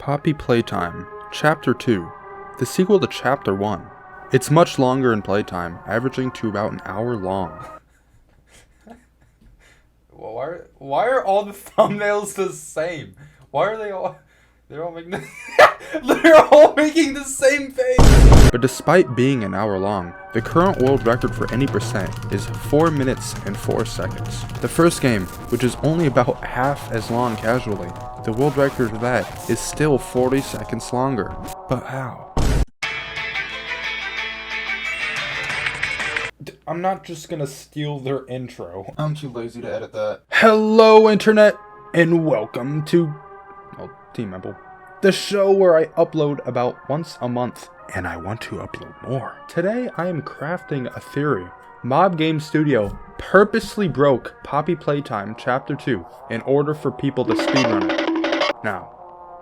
Poppy Playtime, Chapter 2, the sequel to Chapter 1. It's much longer in Playtime, averaging to about an hour long. Why are all the thumbnails the same? Why are they all... They're all making the same face! But despite being an hour long, the current world record for any percent is 4 minutes and 4 seconds. The first game, which is only about half as long casually, the world record for that is still 40 seconds longer. But how? I'm not just gonna steal their intro. I'm too lazy to edit that. Hello internet, and welcome to Team Apple, the show where I upload about once a month, and I want to upload more. Today I am crafting a theory. Mob Game Studio purposely broke Poppy Playtime Chapter 2 in order for people to speedrun it. Now,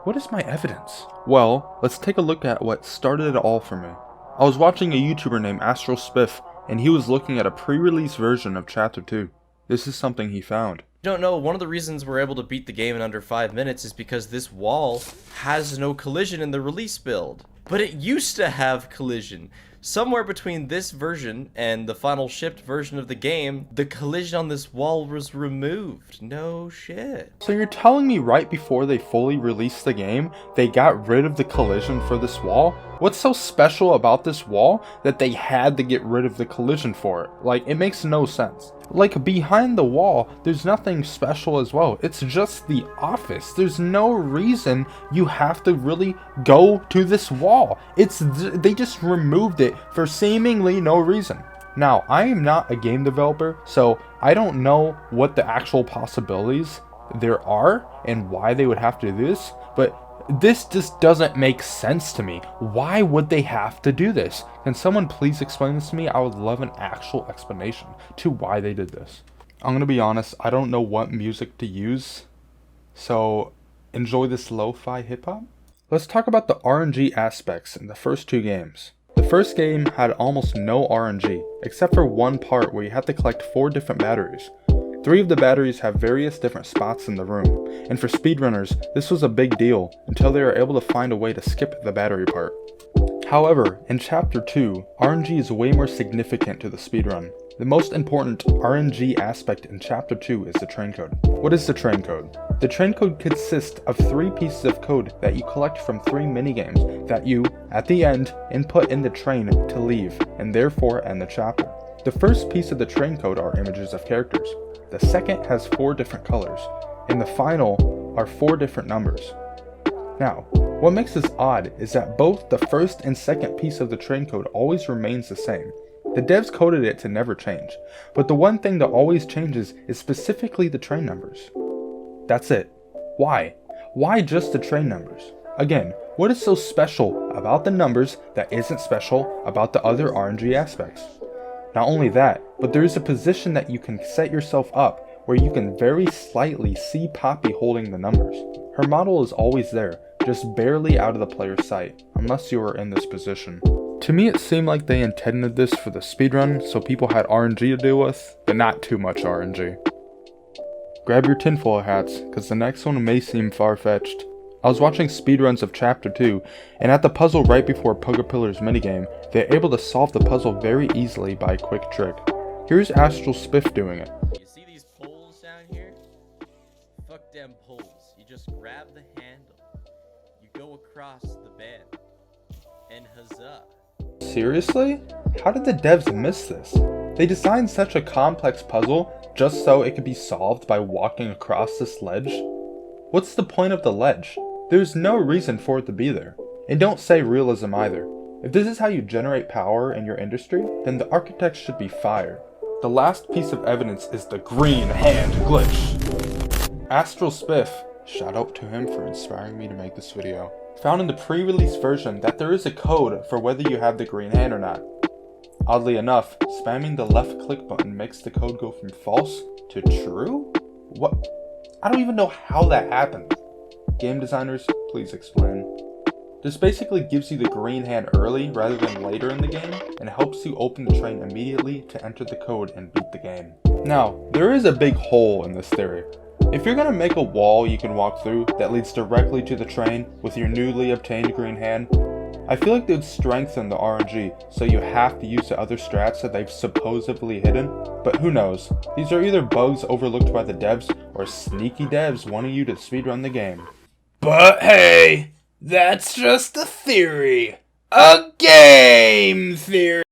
what is my evidence? Well, let's take a look at what started it all for me. I was watching a YouTuber named Astral Spiff, and he was looking at a pre-release version of Chapter 2. This is something he found. You don't know, one of the reasons we're able to beat the game in under 5 minutes is because this wall has no collision in the release build. But it used to have collision. Somewhere between this version and the final shipped version of the game, the collision on this wall was removed. No shit. So you're telling me right before they fully released the game, they got rid of the collision for this wall? What's so special about this wall that they had to get rid of the collision for it? Like, it makes no sense. Like, behind the wall, there's nothing special as well. It's just the office. There's no reason you have to really go to this wall. They just removed it for seemingly no reason. Now, I am not a game developer, so I don't know what the actual possibilities there are and why they would have to do this, but this just doesn't make sense to me. Why would they have to do this? Can someone please explain this to me? I would love an actual explanation to why they did this. I'm gonna be honest, I don't know what music to use, so enjoy this lo-fi hip-hop. Let's talk about the RNG aspects in the first two games. The first game had almost no RNG, except for one part where you had to collect 4 different batteries. 3 of the batteries have various different spots in the room, and for speedrunners, this was a big deal until they were able to find a way to skip the battery part. However, in Chapter 2, RNG is way more significant to the speedrun. The most important RNG aspect in Chapter 2 is the train code. What is the train code? The train code consists of 3 pieces of code that you collect from 3 minigames that you, at the end, input in the train to leave, and therefore end the chapter. The first piece of the train code are images of characters. The second has 4 different colors, and the final are 4 different numbers. Now, what makes this odd is that both the first and second piece of the train code always remains the same. The devs coded it to never change, but the one thing that always changes is specifically the train numbers. That's it. Why? Why just the train numbers? Again, what is so special about the numbers that isn't special about the other RNG aspects? Not only that, but there is a position that you can set yourself up where you can very slightly see Poppy holding the numbers. Her model is always there, just barely out of the player's sight, unless you are in this position. To me it seemed like they intended this for the speedrun so people had RNG to deal with, but not too much RNG. Grab your tinfoil hats, cause the next one may seem far-fetched. I was watching speedruns of Chapter 2, and at the puzzle right before Pogo Pillar's minigame, they're able to solve the puzzle very easily by a quick trick. Here's Astral Spiff doing it. You see these poles down here? Fuck them poles. You just grab the handle. You go across the bed. And huzzah. Seriously? How did the devs miss this? They designed such a complex puzzle just so it could be solved by walking across this ledge? What's the point of the ledge? There's no reason for it to be there. And don't say realism either. If this is how you generate power in your industry, then the architects should be fired. The last piece of evidence is the green hand glitch. Astral Spiff, shout out to him for inspiring me to make this video, found in the pre-release version that there is a code for whether you have the green hand or not. Oddly enough, spamming the left click button makes the code go from false to true? What? I don't even know how that happened. Game designers, please explain. This basically gives you the green hand early rather than later in the game, and helps you open the train immediately to enter the code and beat the game. Now, there is a big hole in this theory. If you're gonna make a wall you can walk through that leads directly to the train with your newly obtained green hand, I feel like they'd strengthen the RNG, so you have to use the other strats that they've supposedly hidden, but who knows. These are either bugs overlooked by the devs, or sneaky devs wanting you to speedrun the game. But hey, that's just a theory. A game theory!